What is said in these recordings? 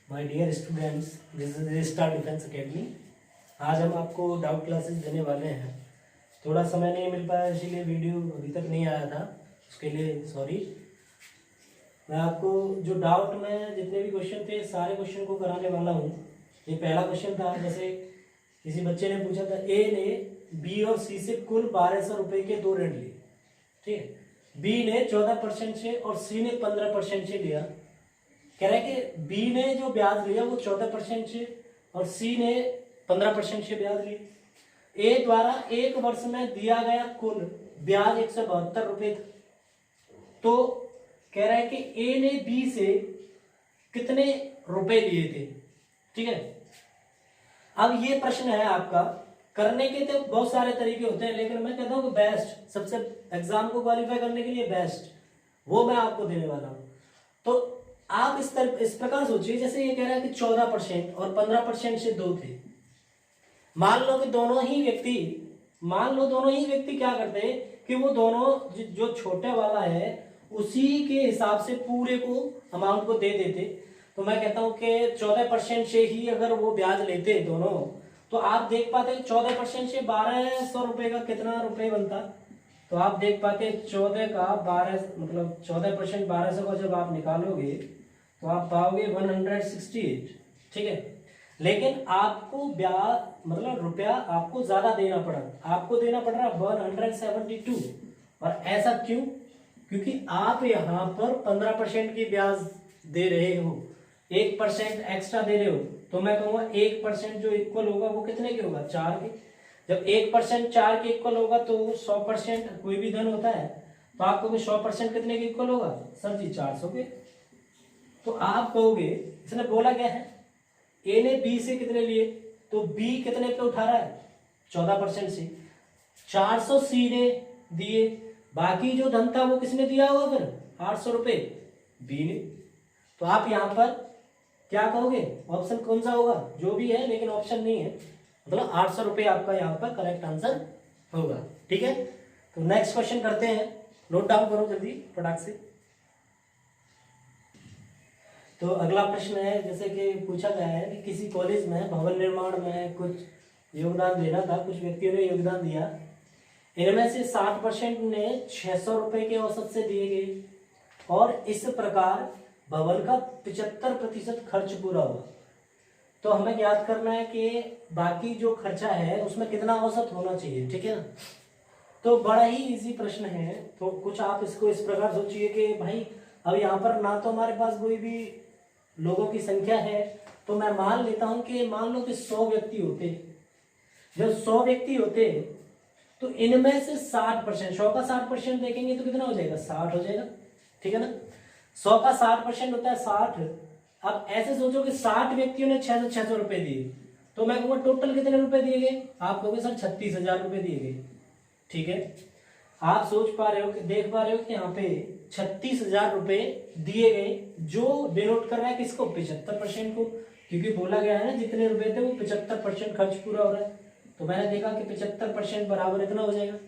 My dear students, this is Star Defence Academy. आज हम आपको डाउट क्लासेस देने वाले हैं। थोड़ा समय नहीं मिल पाया, इसीलिए वीडियो अभी तक नहीं आया था, उसके लिए सॉरी। मैं आपको जो डाउट में जितने भी क्वेश्चन थे सारे क्वेश्चन को कराने वाला हूँ। ये पहला क्वेश्चन था, जैसे किसी बच्चे ने पूछा था, ए ने बी और सी से कुल 1200 रुपये के 2 ऋण लिए। ठीक है, बी ने 14% से और सी ने 15% से लिया। कह रहा है कि बी ने जो ब्याज लिया वो 14% से और सी ने 15% से ब्याज लिया। ए द्वारा एक वर्ष में दिया गया कुल ब्याज 172 रुपये था। तो कह रहा है कि ए ने बी से कितने रुपए लिए थे। ठीक है, अब ये प्रश्न है आपका। करने के तो बहुत सारे तरीके होते हैं, लेकिन मैं कहता हूँ कि बेस्ट, सबसे एग्जाम को क्वालिफाई करने के लिए बेस्ट वो मैं आपको देने वाला हूँ। तो आप इस प्रकार सोचिए, जैसे ये कह रहा है कि 14% और 15% से 2 थे। मान लो दोनों ही व्यक्ति क्या करते कि वो दोनों जो छोटे वाला है उसी के हिसाब से पूरे को अमाउंट को दे देते। तो मैं कहता हूं कि 14% से ही अगर वो ब्याज लेते दोनों, तो आप देख पाते 14% से 1200 रुपए का कितना रुपए बनता। तो आप देख पाते 14 का 12 मतलब 14% 1200 का जब आप निकालोगे तो आप पाओगे 168। ठीक है, लेकिन आपको ब्याज मतलब रुपया आपको ज्यादा देना पड़ा, आपको देना पड़ रहा 172। और ऐसा क्यों? क्योंकि आप यहाँ पर 15% की ब्याज दे रहे हो, 1% एक्स्ट्रा दे रहे हो। तो मैं कहूँगा 1% जो इक्वल होगा वो कितने के होगा? 4 के। जब 1% 4 के इक्वल होगा तो 100% कोई भी धन होता है, तो आप कहोगे 100% कितने के इक्वल होगा? सर जी 400 के। तो आप कहोगे, इसने बोला क्या है, ए ने बी से कितने लिए, तो बी कितने पे उठा रहा है? 14% से। 400 सी ने दिए, बाकी जो धन था वो किसने दिया होगा? फिर 800 रुपए बी ने। तो आप यहां पर क्या कहोगे? ऑप्शन कौन सा होगा? जो भी है, लेकिन ऑप्शन नहीं है, मतलब 800 रुपए आपका यहाँ पर करेक्ट आंसर होगा। ठीक है, तो नेक्स्ट क्वेश्चन करते हैं, नोट डाउन करो जल्दी फटाक से। तो अगला प्रश्न है, जैसे कि पूछा गया है कि किसी कॉलेज में भवन निर्माण में कुछ योगदान देना था, कुछ व्यक्तियों ने योगदान दिया, इनमें से 60% ने 600 रुपए के औसत से दिए गए और इस प्रकार भवन का 75% खर्च पूरा हुआ। तो हमें याद करना है कि बाकी जो खर्चा है उसमें कितना औसत होना चाहिए। ठीक है ना, तो बड़ा ही इजी प्रश्न है। तो कुछ आप इसको इस प्रकार सोचिए कि भाई अब यहाँ पर ना तो हमारे पास कोई भी लोगों की संख्या है, तो मैं मान लेता हूं कि मान लो कि 100 व्यक्ति होते। जब 100 व्यक्ति होते तो इनमें से 60%, 100 का 60% देखेंगे तो कितना हो जाएगा? 60 हो जाएगा। ठीक है ना, 100 का 60% होता है 60। अब ऐसे सोचो कि 60 व्यक्तियों ने 600 रुपए दिए, तो मैं कहूँगा टोटल कितने रुपए दिए गए? आप कहोगे सर 36,000 रुपए दिए गए। ठीक है, आप सोच पा रहे हो कि देख पा रहे हो कि यहाँ पे 36,000 रुपए दिए गए, जो डिनोट कर रहा है किसको? 75% को, क्योंकि बोला गया है ना जितने रुपए थे वो 75% खर्च पूरा हो रहा है। तो मैंने देखा कि 75% बराबर इतना हो जाएगा।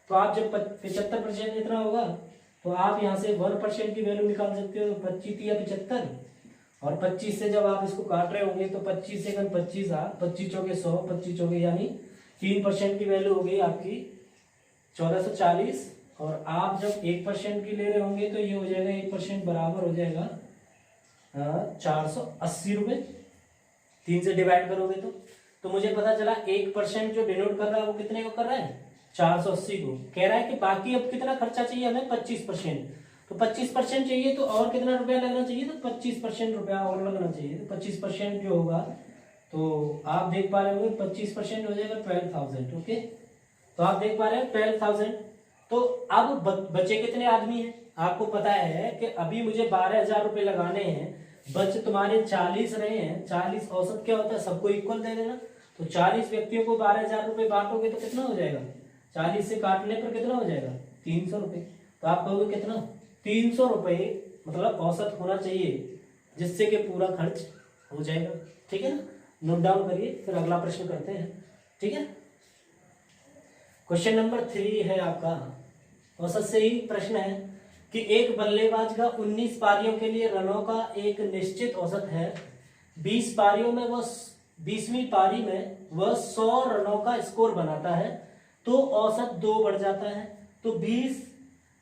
तो आप जब 75% इतना होगा तो आप यहाँ से 1% की वैल्यू निकाल सकते हो। 25 या 75, और 25 से जब आप इसको काट रहे होंगे तो 25 से 25 25 चौके 100, 25 चौके यानी 3% की वैल्यू हो गई आपकी 1440। और आप जब 1% की ले रहे होंगे तो ये हो जाएगा 1% बराबर हो जाएगा 480 रुपए। 3 से डिवाइड करोगे तो मुझे पता चला 1% जो डिनोट कर रहा है वो कितने को कर रहा है? 480 को। कह रहा है कि बाकी अब कितना खर्चा चाहिए हमें? 25%। तो 25% चाहिए तो और कितना रुपया लगना चाहिए? तो 25% रुपया और लगना चाहिए। तो 25% जो होगा तो आप देख पा रहे होंगे 25% हो जाएगा 12,000। ओके, तो आप देख पा रहे हैं 12,000। तो अब बचे कितने आदमी हैं? आपको पता है कि अभी मुझे 12,000 रुपए लगाने हैं, बच तुम्हारे 40 रहे हैं। 40 औसत क्या होता है? सबको इक्वल दे देना। तो 40 व्यक्तियों को 12,000 रुपए बांटोगे तो कितना हो जाएगा? 40 से काटने पर कितना हो जाएगा? 300 रुपए। तो आप कहोगे कितना? 300 रुपए मतलब औसत होना चाहिए, जिससे कि पूरा खर्च हो जाएगा। ठीक है ना, नोट डाउन करिए, फिर अगला प्रश्न करते हैं। ठीक है, क्वेश्चन नंबर 3 है आपका, औसत से ही प्रश्न है कि एक बल्लेबाज का 19 पारियों के लिए रनों का एक निश्चित औसत है 20 पारियों में वह 20वीं पारी में वह 100 रनों का स्कोर बनाता है तो औसत 2 बढ़ जाता है। तो 20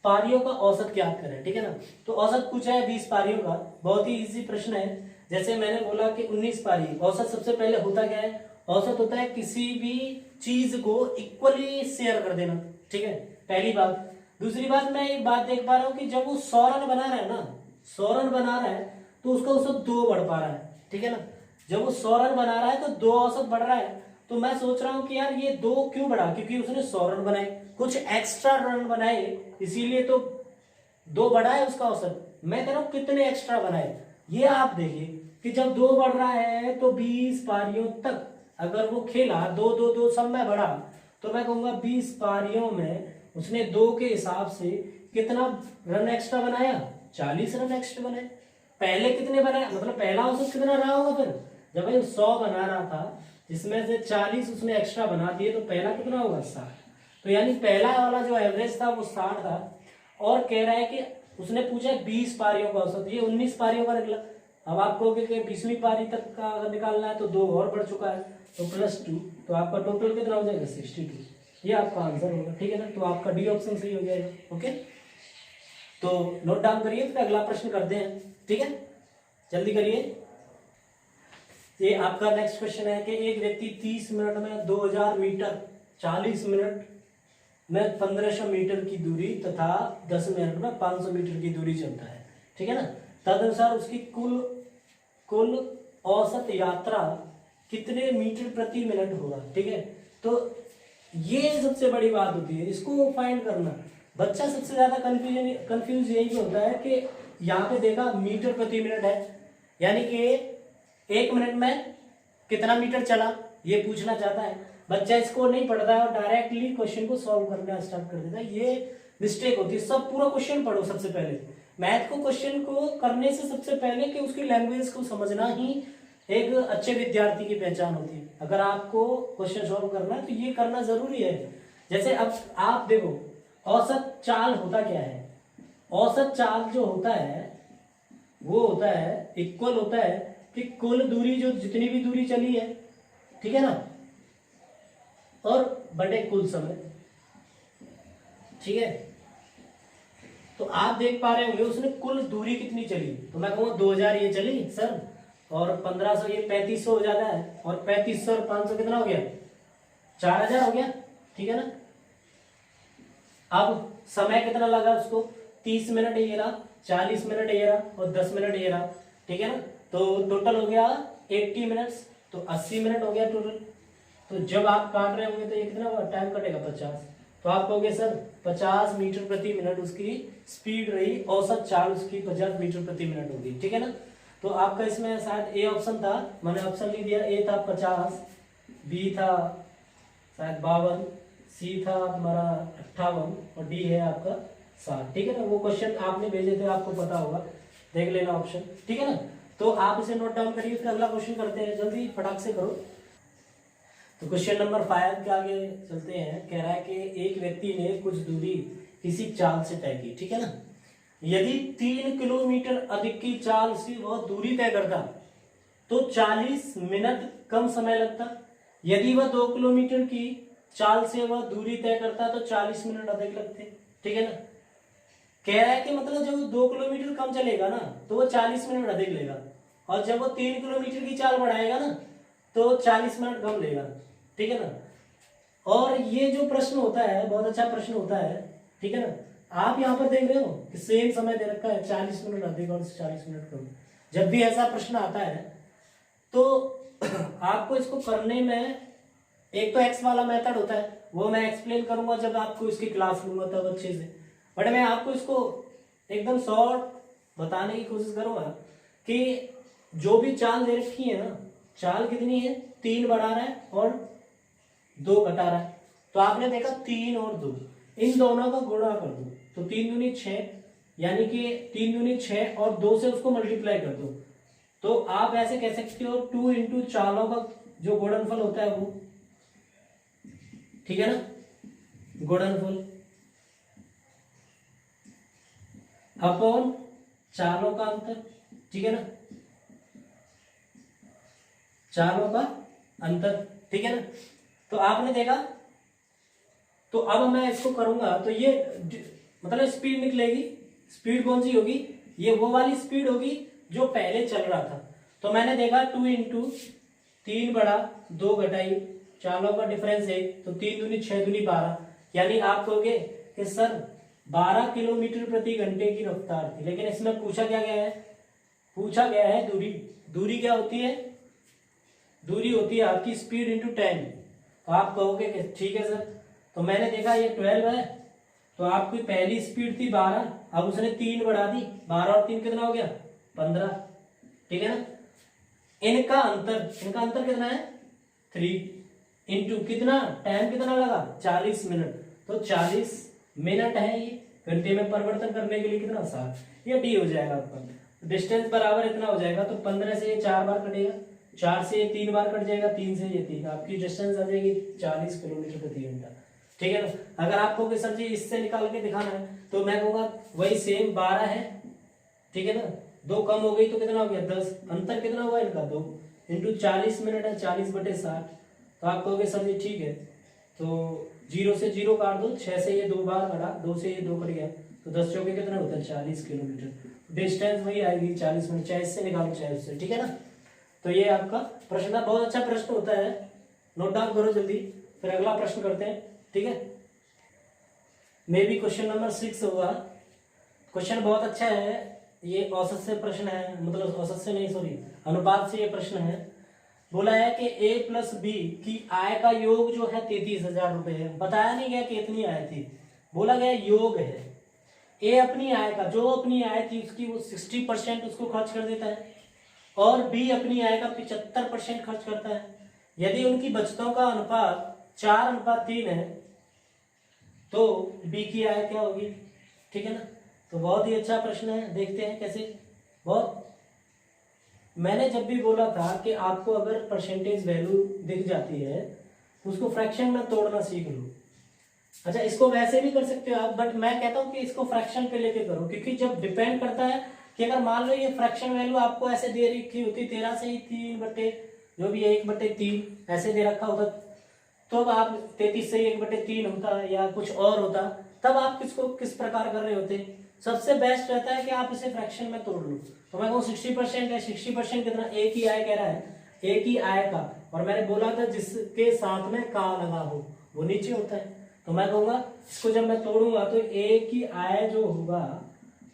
पारियों का औसत ज्ञात करें, ठीक है ना। तो औसत पूछा है 20 पारियों का, बहुत ही इजी प्रश्न है। जैसे मैंने बोला कि 19 पारी, औसत सबसे पहले होता क्या है, औसत होता है किसी भी चीज को इक्वली शेयर कर देना, ठीक है, पहली बात। दूसरी बात, मैं एक बात देख पा रहा हूँ कि जब वो 100 रन बना रहा है ना, 100 रन बना रहा है तो उसका औसत 2 बढ़ पा रहा है, ठीक है ना। जब वो 100 रन बना रहा है तो 2 औसत बढ़ रहा है। तो मैं सोच रहा हूँ कि यार ये 2 क्यों बढ़ा, क्योंकि उसने 100 रन बनाए, कुछ एक्स्ट्रा रन बनाए, इसीलिए तो 2 बढ़ा है उसका औसत। मैं कह रहा हूँ कितने एक्स्ट्रा बनाए, ये आप देखिए कि जब 2 बढ़ रहा है तो 20 पारियों तक अगर वो खेला, 2-2-2 सब में बढ़ा, तो मैं कहूंगा 20 पारियों में उसने 2 के हिसाब से कितना रन एक्स्ट्रा बनाया, 40 रन एक्स्ट्रा बनाए। पहले कितने बनाए, मतलब पहला औसत कितना रहा होगा फिर, जब भाई 100 बना रहा था जिसमें से 40 उसने एक्स्ट्रा बना दिए, तो पहला कितना होगा, 60। तो यानी पहला वाला जो एवरेज था वो 60 था। और कह रहा है कि उसने पूछा 20 पारियों का औसत, ये 19 पारियों का निकला। अब आप कहोगे कि 20वीं पारी तक का अगर निकालना है तो 2 और बढ़ चुका है, तो +2, तो आपका टोटल कितना हो जाएगा, 62। ये आपका आंसर होगा, ठीक है ना। तो आपका डी ऑप्शन सही हो जाएगा। ओके, तो नोट डाउन करिए, फिर अगला प्रश्न करते हैं, ठीक है, जल्दी करिए। ये आपका नेक्स्ट क्वेश्चन है कि एक व्यक्ति 30 मिनट में 2000 मीटर, 40 मिनट में 1500 मीटर की दूरी तथा 10 मिनट में 500 मीटर की दूरी चलता है, ठीक है ना। तदनुसार उसकी कुल औसत यात्रा कितने मीटर प्रति मिनट होगा, ठीक है। तो ये सबसे बड़ी बात होती है, इसको फाइंड करना। बच्चा सबसे ज्यादा कंफ्यूज यही होता है कि यहाँ पे देखा मीटर प्रति मिनट है, यानी कि 1 मिनट में कितना मीटर चला, ये पूछना चाहता है बच्चा। इसको नहीं पढ़ता है और डायरेक्टली क्वेश्चन को सॉल्व करना स्टार्ट कर देता है, ये मिस्टेक होती है। सब पूरा क्वेश्चन पढ़ो सबसे पहले, मैथ को क्वेश्चन को करने से सबसे पहले कि उसकी लैंग्वेज को समझना ही एक अच्छे विद्यार्थी की पहचान होती है। अगर आपको क्वेश्चन सॉल्व करना है तो ये करना जरूरी है। जैसे अब आप देखो, औसत चाल होता क्या है, औसत चाल जो होता है वो होता है इक्वल होता है कि कुल दूरी, जो जितनी भी दूरी चली है, ठीक है ना, और बटे कुल समय, ठीक है। तो आप देख पा रहे होंगे उसने कुल दूरी कितनी चली, तो मैं कहूँगा 2000 ये चली सर, और 1500 ये 3500 हो जाता है, और 3500 और 500 कितना हो गया, 4000 हो गया, ठीक है ना। अब समय कितना लगा उसको, 30 मिनट ये रहा, 40 मिनट ये रहा, और 10 मिनट ये रहा, ठीक है ना। तो टोटल हो गया 80 मिनट्स, तो 80 मिनट हो गया टोटल। तो जब आप काट रहे होंगे तो ये कितना टाइम कटेगा, 50। तो आप कहोगे सर 50 मीटर प्रति मिनट उसकी स्पीड रही, औसत चाल उसकी 50 मीटर प्रति मिनट होगी, ठीक है ना। तो आपका इसमें शायद ए ऑप्शन था, मैंने ऑप्शन नहीं दिया, ए था 50, बी था शायद 52, सी था तुम्हारा 58, और डी है आपका 60, ठीक है ना। वो क्वेश्चन आपने भेजे थे, आपको पता होगा, देख लेना ऑप्शन, ठीक है ना। तो आप इसे नोट डाउन करिए, फिर अगला क्वेश्चन करते हैं, जल्दी फटाक से करो। तो क्वेश्चन नंबर 5 के आगे चलते हैं। कह रहा है कि एक व्यक्ति ने कुछ दूरी किसी चाल से तय की, ठीक है ना। यदि 3 किलोमीटर अधिक की चाल से वह दूरी तय करता तो 40 मिनट कम समय लगता। यदि वह 2 किलोमीटर की चाल से वह दूरी तय करता तो 40 मिनट अधिक लगते, ठीक है ना। कह रहा है कि मतलब जब वो 2 किलोमीटर कम चलेगा ना तो वो 40 मिनट अधिक लेगा, और जब वो 3 किलोमीटर की चाल बढ़ाएगा ना तो 40 मिनट कम लेगा, ठीक है ना। और ये जो प्रश्न होता है बहुत अच्छा प्रश्न होता है, ठीक है ना। आप यहाँ पर देख रहे हो कि सेम समय दे रखा है, 40 मिनट अधिक और 40 मिनट कम। जब भी ऐसा प्रश्न आता है तो आपको इसको करने में एक तो एक्स वाला मेथड होता है, वो मैं एक्सप्लेन करूंगा जब आपको इसकी क्लास लूंगा तब अच्छे से, बट मैं आपको इसको एकदम शॉर्ट बताने की कोशिश करूंगा कि जो भी चाल दे रखी है ना, चाल कितनी है, 3 बढ़ा रहा है और 2 घटा रहा है। तो आपने देखा 3 और 2, इन दोनों का गुणा कर दो, तो 3 दूनी 6, यानी कि 3 दूनी 6 और 2 से उसको मल्टीप्लाई कर दो। तो आप ऐसे कह सकते हो 2 इंटू चालों का जो गुणनफल होता है वो, ठीक है ना, गुणनफल अपॉन चालों का अंतर, ठीक है ना। चारों का अंतर, ठीक है ना। तो आपने देखा, तो अब मैं इसको करूंगा तो ये मतलब स्पीड निकलेगी। स्पीड कौन सी होगी, ये वो वाली स्पीड होगी जो पहले चल रहा था। तो मैंने देखा 2 इंटू 3 बड़ा 2 घटाई, चालों का डिफरेंस 1, तो 3 दूनी 6 दूनी 12, यानी आप कहोगे कि सर 12 किलोमीटर प्रति घंटे की रफ्तार थी। लेकिन इसमें पूछा क्या गया है, पूछा गया है दूरी। दूरी क्या होती है, दूरी होती है आपकी स्पीड इंटू टाइम। तो आप कहोगे कि ठीक है सर, तो मैंने देखा ये 12 है, तो आपकी पहली स्पीड थी 12, अब उसने 3 बढ़ा दी, 12 और 3 कितना हो गया 15, ठीक है ना। इनका अंतर कितना है 3 इंटू कितना, टाइम कितना लगा 40 मिनट, तो 40 मिनट है ये, घंटे में परिवर्तन करने के लिए कितना 7, ये डी हो जाएगा आपका। डिस्टेंस बराबर इतना हो जाएगा, तो 15 से ये 4 बार कटेगा, 4 से ये 3 बार कट जाएगा, 3 से ये 3, आपकी डिस्टेंस आ जाएगी 40 किलोमीटर प्रति घंटा, ठीक है ना। अगर आपको कि सर जी इससे निकाल के दिखाना है, तो मैं कहूँगा वही सेम 12 है, ठीक है ना, 2 कम हो गई तो कितना हो गया 10, अंतर कितना हुआ इनका 2 इंटू 40 मिनट है, 40/60। तो आप कहोगे सर जी ठीक है, तो 0 से 0 काट दो, 6 से ये 2 बार कटा, 2 से ये 2 कट गया, तो 10 चौके कितना होता है 40 किलोमीटर। डिस्टेंस वही आएगी 40 मिनट, चाहे इससे निकालो चाहे उससे, ठीक है ना। तो ये आपका प्रश्न था, बहुत अच्छा प्रश्न होता है, नोट डाउन करो जल्दी, फिर अगला प्रश्न करते हैं, ठीक है। मे बी क्वेश्चन नंबर 6 होगा। क्वेश्चन बहुत अच्छा है, ये औसत से प्रश्न है, मतलब औसत से नहीं सॉरी अनुपात से ये प्रश्न है। बोला है कि ए प्लस बी की आय का योग जो है 33,000 रुपए है। बताया नहीं गया कि इतनी आय थी, बोला गया योग है। ए अपनी आय का, जो अपनी आय थी उसकी वो 60% उसको खर्च कर देता है, और बी अपनी आय का 75% खर्च करता है। यदि उनकी बचतों का अनुपात 4:3 है, तो बी की आय क्या होगी, ठीक है ना। तो बहुत ही अच्छा प्रश्न है, देखते हैं कैसे। बहुत मैंने जब भी बोला था कि आपको अगर परसेंटेज वैल्यू दिख जाती है तो उसको फ्रैक्शन में तोड़ना सीख लो। अच्छा, इसको वैसे भी कर सकते हो आप, बट मैं कहता हूं कि इसको फ्रैक्शन पे लेके करो, क्योंकि जब डिपेंड करता है कि अगर मान लो ये फ्रैक्शन वैल्यू आपको ऐसे दे रखी होती 13 से ही 3 जो भी 1/3 ऐसे दे रखा होता, तो अब आप 33 से 1/3 होता या कुछ और होता, तब आप किसको किस प्रकार कर रहे होते। सबसे बेस्ट रहता है कि आप इसे फ्रैक्शन में तोड़ लो। तो मैं कहूँ 60% है, 60% कितना, एक ही आय कह रहा है, एक ही आय का, और मैंने बोला था जिसके साथ में का लगा हो वो नीचे होता है। तो मैं कहूँगा इसको जब मैं तोड़ूंगा तो एक ही आय जो होगा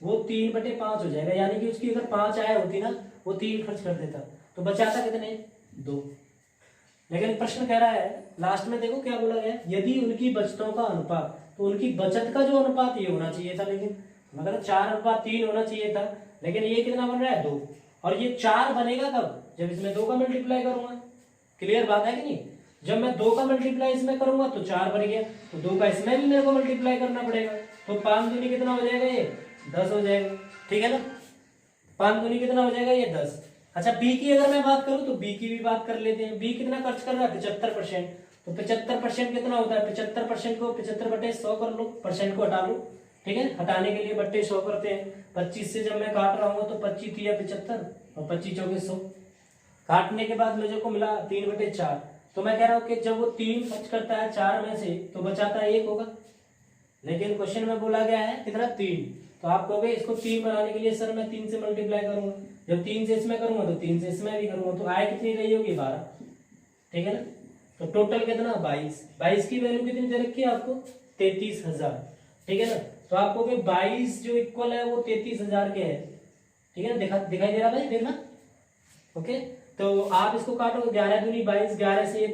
वो 3/5 हो जाएगा, यानी कि उसकी अगर 5 आय होती ना, वो 3 खर्च कर देता, तो बचाता कितने 2। लेकिन प्रश्न कह रहा है लास्ट में, देखो क्या बोला गया, यदि उनकी बचतों का अनुपात, तो उनकी बचत का जो अनुपात ये होना चाहिए था, लेकिन मतलब 4:3 होना चाहिए था, लेकिन ये कितना बन रहा है 2। और ये 4 बनेगा कब, जब इसमें 2 का मल्टीप्लाई करूंगा। क्लियर बात है कि नहीं, जब मैं 2 का मल्टीप्लाई इसमें करूंगा तो 4 बन गया, तो 2 का इसमें भी मेरे को मल्टीप्लाई करना पड़ेगा, तो 5 दूनी कितना हो जाएगा, ये 10 हो जाएगा, ठीक है ना। 5 दूनी कितना हो जाएगा, ये 10। अच्छा, बी की अगर मैं बात करूं तो बी की भी बात कर लेते हैं। बी कितना खर्च कर रहा है 75%, तो 75% कितना होता है, 75% को 75/100 कर लो, परसेंट को हटा लो, ठीक है। हटाने के लिए बट्टे 100 करते हैं, 25 से जब मैं काट रहा हूँ तो 25 या 75 और 25 चौके 100, काटने के बाद मुझे को मिला 3/4। तो मैं कह रहा हूँ कि जब वो 3 खर्च करता है 4 में से, तो बचाता है 1 होगा, लेकिन क्वेश्चन में बोला गया है कितना 3। तो आप कहोगे इसको 3 बनाने के लिए सर मैं 3 से मल्टीप्लाई करूंगा, जब 3 से इसमें करूंगा तो 3 से इसमें भी करूंगा, तो आय कितनी रही होगी 12, ठीक है ना। तो टोटल कितना 22 की वैल्यू कितनी दे रखी है आपको 33,000, ठीक है ना। तो आपको 22 जो इक्वल है वो 33,000 के है, ठीक है ना, दिखाई दे रहा भाई, देखना, ओके। तो आप इसको काटोगे 11 दूनी 22, 11 से ये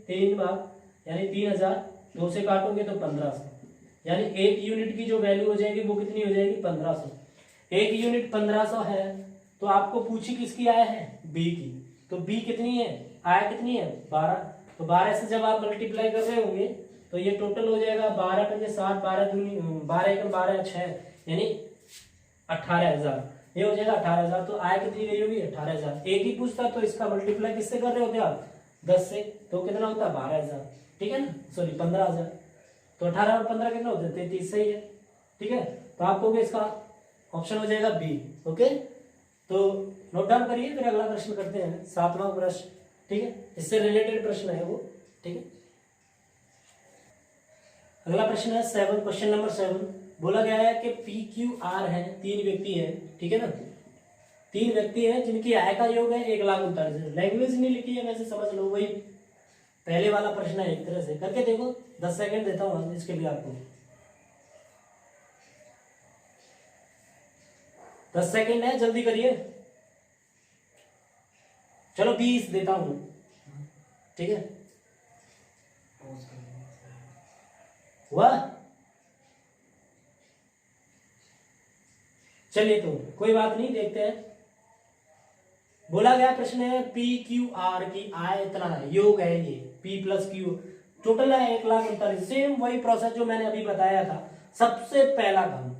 3 भाग यानी 3,000, 2 से काटोगे तो 1500, यानी 1 यूनिट की जो वैल्यू हो जाएगी वो कितनी हो जाएगी 1500। 1 यूनिट 1500 है, तो आपको पूछी किसकी आय है, बी की। तो बी कितनी है, आय कितनी है 12, तो 12 से जब आप मल्टीप्लाई कर रहे होंगे तो ये टोटल हो जाएगा 12×5 = 12, 12 × 12 = 6, यानी 18,000, ये हो जाएगा 18,000। तो आय कितनी रही होगी 18,000। एक ही पूछता तो इसका मल्टीप्लाई किससे कर रहे होते आप 10 से, तो कितना होता है 12,000, ठीक है ना, सॉरी 15,000। तो 18 और 15 कितना होता है 33, सही है, ठीक है। तो आपको इसका ऑप्शन हो जाएगा बी, ओके। तो नोट डाउन करिए, फिर अगला प्रश्न करते हैं, 7वां प्रश्न। ठीक है, इससे रिलेटेड प्रश्न है वो। ठीक है, अगला प्रश्न है 7, क्वेश्चन नंबर 7। बोला गया है कि पी क्यू आर है, 3 व्यक्ति हैं, ठीक है ना, 3 व्यक्ति हैं जिनकी आय का योग है 1,39,000। लैंग्वेज नहीं लिखी है, वैसे समझ लो, वही पहले वाला प्रश्न है, एक तरह से करके देखो। 10 सेकंड देता हूँ इसके लिए आपको, 10 सेकंड है, जल्दी करिए। चलो 20 देता हूँ, ठीक है, हुआ? चलिए तो कोई बात नहीं, देखते हैं। बोला गया प्रश्न है पी क्यू आर की आय इतना है, योग है ये, पी प्लस क्यू टोटल है 1,39,000। सेम वही प्रोसेस जो मैंने अभी बताया था। सबसे पहला काम,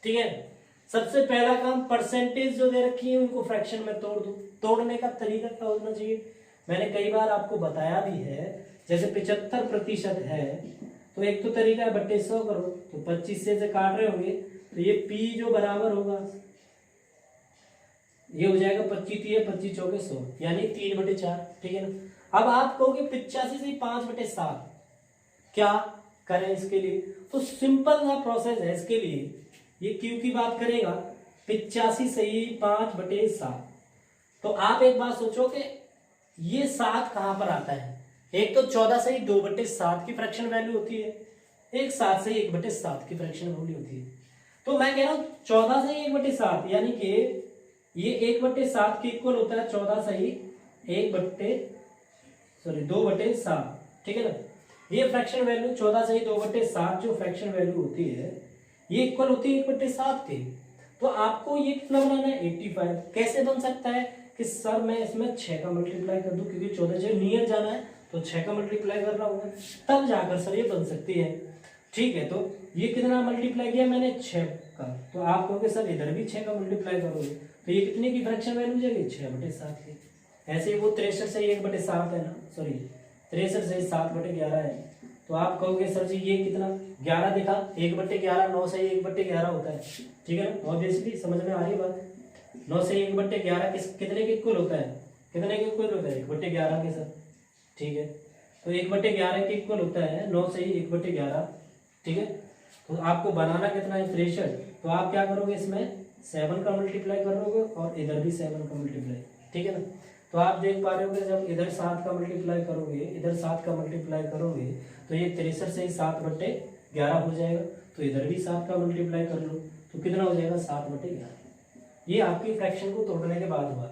ठीक है, सबसे पहला काम, परसेंटेज जो दे रखी है उनको फ्रैक्शन में तोड़ दो। तोड़ने का तरीका क्या होना चाहिए, मैंने कई बार आपको बताया भी है। जैसे 75% है तो एक तो तरीका है बट्टे 100 करो, तो 25 से काट रहे होंगे, तो ये पी जो बराबर होगा ये हो जाएगा 25 25 चौके 100, यानी 3/4, ठीक है ना। अब आप कहोगे 85 से 5/7 क्या करें इसके लिए, तो सिंपल सा प्रोसेस है इसके लिए। ये क्यू की बात करेगा, 85 से 5/7। तो आप एक बात सोचो कि ये 7 कहां पर आता है। एक तो 14 से 2/7 की फ्रैक्शन वैल्यू होती है, एक 7 से 1/7 की फ्रैक्शन वैल्यू होती है। तो मैं कह रहा हूं 14 से 1/7, यानी कि ये 1/7 के इक्वल होता है 14 सही 2/7, ठीक है ना। ये फ्रैक्शन वैल्यू 14 सही 2/7 जो फ्रैक्शन वैल्यू होती है ये इक्वल होती है 1/7 के। तो आपको ये कितना बनाना है 85। कैसे बन सकता है कि सर मैं इसमें 6 का मल्टीप्लाई कर दूं, क्योंकि 14 से नियर जाना है तो 6 का मल्टीप्लाई कर रहा हूँ, तब जाकर सर ये बन सकती है। ठीक है, तो ये कितना मल्टीप्लाई किया मैंने 6 का, तो आप कहोगे सर इधर भी 6 का मल्टीप्लाई करोगे तो ये कितने की फ्रैक्शन वैल्यू जाएगी 6/7 की। ऐसे ही वो 63 से 1/7 है ना, सॉरी 63 से 7/11 है, तो आप कहोगे सर जी ये कितना 11 दिखा, 1/11 9 से 1/11 होता है, ठीक है ना। ऑब्वियसली समझ में आ रही है बात, 9 से 1/11 कितने के इक्वल होता है, कितने के इक्वल होता है 1/11 के सर, ठीक है। तो 1/11 के इक्वल होता है 9 से 1/11, ठीक है। तो आपको बनाना कितना है 63, तो आप क्या करोगे इसमें 7 का मल्टीप्लाई करोगे और इधर भी 7 का मल्टीप्लाई, ठीक है ना। तो आप देख पा रहे हो जब इधर 7 का मल्टीप्लाई करोगे इधर 7 का मल्टीप्लाई करोगे तो ये 63 से 7/11 हो जाएगा, तो इधर भी 7 का मल्टीप्लाई कर लो तो कितना हो जाएगा 7/11। ये आपकी फ्रैक्शन को तोड़ने के बाद हुआ।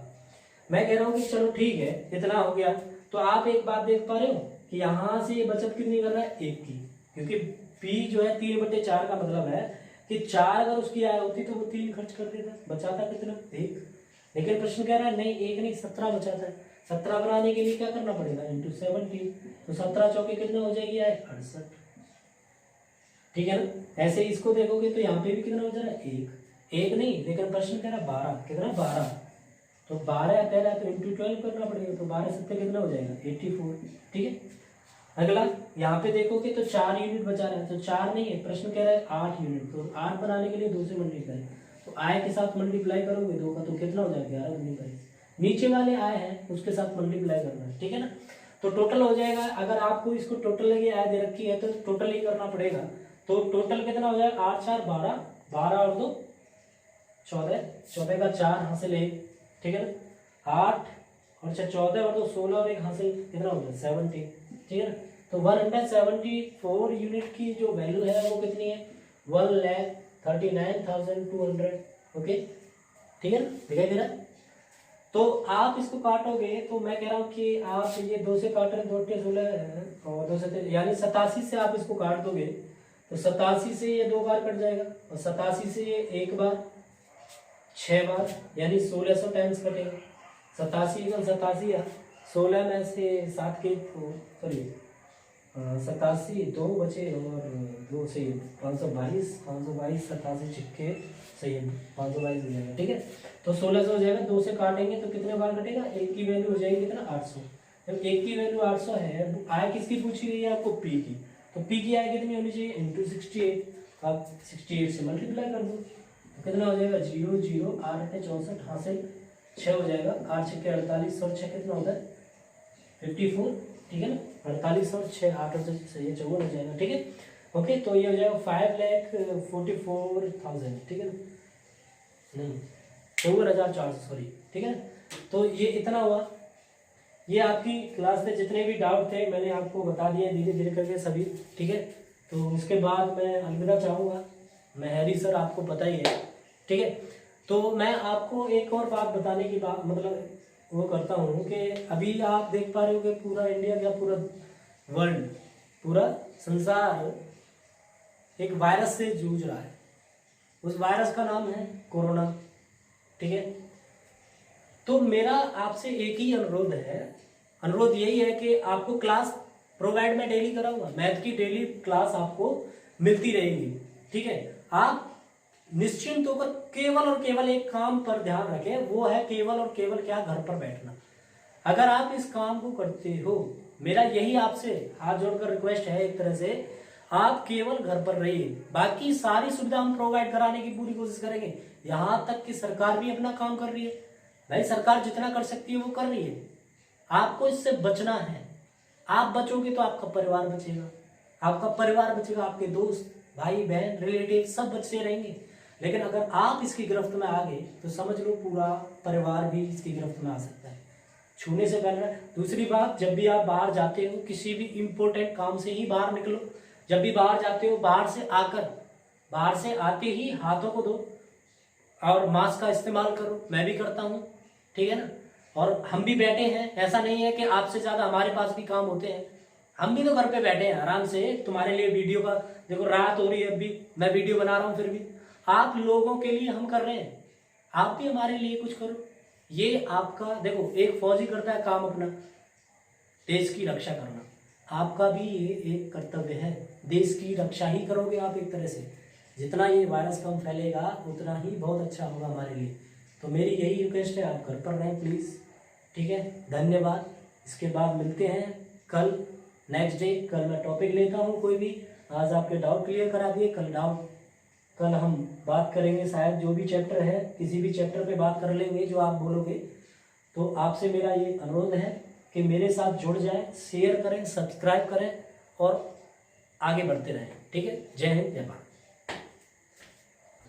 मैं कह रहा हूँ कि चलो ठीक है इतना हो गया, तो आप एक बात देख पा रहे हो कि यहाँ से ये बचत कितनी कर रहा है 1 की, क्योंकि पी जो है 3/4 का मतलब है कि 4 अगर उसकी आय होती तो वो 3 खर्च कर देता, बचाता कितना 1। लेकिन प्रश्न कह रहा है नहीं 1 नहीं 17 बचाता है। 17 बनाने के लिए क्या करना पड़ेगा इंटू 70, तो 17 चौके कितना हो जाएगी आय 68, ठीक है ना। ऐसे इसको देखोगे तो यहाँ पे भी कितना हो जा रहा है 1 नहीं, लेकिन प्रश्न कह रहा है 12, कितना 12, तो 12 कह रहा है तो इंटू 12 करना पड़ेगा, तो 12 7 कितना हो जाएगा 84, ठीक है। अगला यहाँ पे देखोगे तो 4 यूनिट बचा रहा है, तो 4 नहीं है, प्रश्न कह रहा है 8 यूनिट, तो 8 बनाने के लिए 2 से मल्टीप्लाई, तो आय के साथ मल्टीप्लाई करोगे 2 का तो कितना हो जाएगा 11 मल्टीप्लाई, नीचे वाले आय है उसके साथ मल्टीप्लाई करना है, ठीक है ना। तो टोटल हो जाएगा, अगर आपको इसको टोटल लगी आय दे रखी है तो टोटल ही करना पड़ेगा, तो टोटल कितना हो जाएगा 8 4 12, 12 और 2 14, 14 का 4 हासिल 1, ठीक है ना। 8 और 14 और 2 16 और 1 हासिल कितना हो गया 70, ठीक है ना। तो 174 यूनिट की जो वैल्यू है वो कितनी है 1,39,200, ओके, ठीक है ना, दिखाई दे रहा है। तो आप इसको काटोगे तो मैं कह रहा हूँ कि आप ये 2 से काट रहे 2 16 और 2 से यानी 87 से आप इसको काट दोगे तो 87 से ये 2 बार कट जाएगा और 87 से ये 1 बार 6 बार, यानी 1600 टाइम्स कटेगा। 87 × 87 16 में से 7 के सॉरी 87 2 बचे और 2 से 522 87 छिक्के सही है 522 हो जाएगा, ठीक है। तो 1600 हो जाएगा, 2 से काटेंगे तो कितने बार कटेगा, 1 की वैल्यू हो जाएगी कितना 800। जब 1 की वैल्यू 800 है, आय किसकी पूछी गई है आपको पी की, तो पी की आय कितनी होनी चाहिए इंटू 68, आप 68 से मल्टीप्लाई कर दो तो कितना हो जाएगा 0 0 8 64 हासिल 6 हो जाएगा, 8 6 48 और 6 कितना होता है 54, ठीक है ना, 48 और 6 8 और 54 हो जाएगा, ठीक है। ओके, तो ये हो जाएगा 5,44,000, ठीक है ना, नहीं 54,400, सॉरी, ठीक है ना। तो ये इतना हुआ। ये आपकी क्लास में जितने भी डाउट थे मैंने आपको बता दिए धीरे धीरे करके सभी, ठीक है। तो उसके बाद मैं अलविदा चाहूँगा। मैं हैरी सर, आपको पता ही है, ठीक है। तो मैं आपको एक और बात बताने की बात मतलब वो करता हूँ कि अभी आप देख पा रहे हो कि पूरा इंडिया क्या, पूरा वर्ल्ड, पूरा संसार एक वायरस से जूझ रहा है। उस वायरस का नाम है कोरोना, ठीक है। तो मेरा आपसे एक ही अनुरोध है, अनुरोध यही है कि आपको क्लास प्रोवाइड मैं डेली कराऊंगा, मैथ की डेली क्लास आपको मिलती रहेगी, ठीक है। आप निश्चिंत होकर केवल और केवल एक काम पर ध्यान रखें, वो है केवल और केवल क्या, घर पर बैठना। अगर आप इस काम को करते हो, मेरा यही आपसे हाथ जोड़कर रिक्वेस्ट है एक तरह से, आप केवल घर पर रहिए, बाकी सारी सुविधा हम प्रोवाइड कराने की पूरी कोशिश करेंगे। यहां तक कि सरकार भी अपना काम कर रही है, भाई सरकार जितना कर सकती है वो कर रही है। आपको इससे बचना है, आप बचोगे तो आपका परिवार बचेगा, आपका परिवार बचेगा, आपके दोस्त भाई बहन रिलेटिव सब बचे रहेंगे। लेकिन अगर आप इसकी गिरफ्त में आ गए तो समझ लो पूरा परिवार भी इसकी गिरफ्त में आ सकता है। छूने से पहले दूसरी बात, जब भी आप बाहर जाते हो किसी भी इम्पोर्टेंट काम से ही बाहर निकलो। जब भी बाहर जाते हो, बाहर से आते ही हाथों को धो और मास्क का इस्तेमाल करो, मैं भी करता हूँ, ठीक है ना। और हम भी बैठे हैं, ऐसा नहीं है कि आपसे ज्यादा हमारे पास भी काम होते हैं, हम भी तो घर पे बैठे हैं आराम से तुम्हारे लिए वीडियो का, देखो रात हो रही है अभी मैं वीडियो बना रहा हूँ, फिर भी आप लोगों के लिए हम कर रहे हैं, आप भी हमारे लिए कुछ करो। ये आपका देखो, एक फौजी करता है काम अपना देश की रक्षा करना, आपका भी ये एक कर्तव्य है, देश की रक्षा ही करोगे आप एक तरह से। जितना ये वायरस कम फैलेगा उतना ही बहुत अच्छा होगा हमारे लिए। तो मेरी यही रिक्वेस्ट है, आप घर पर रहें प्लीज़, ठीक है। धन्यवाद। इसके बाद मिलते हैं कल, नेक्स्ट डे। कल मैं टॉपिक लेता हूँ कोई भी, आज आपके डाउट क्लियर करा दिए, कल हम बात करेंगे शायद जो भी चैप्टर है, किसी भी चैप्टर पे बात कर लेंगे जो आप बोलोगे। तो आपसे मेरा ये अनुरोध है कि मेरे साथ जुड़ जाएं, शेयर करें, सब्सक्राइब करें और आगे बढ़ते रहें, ठीक है। जय हिंद, जय भारत।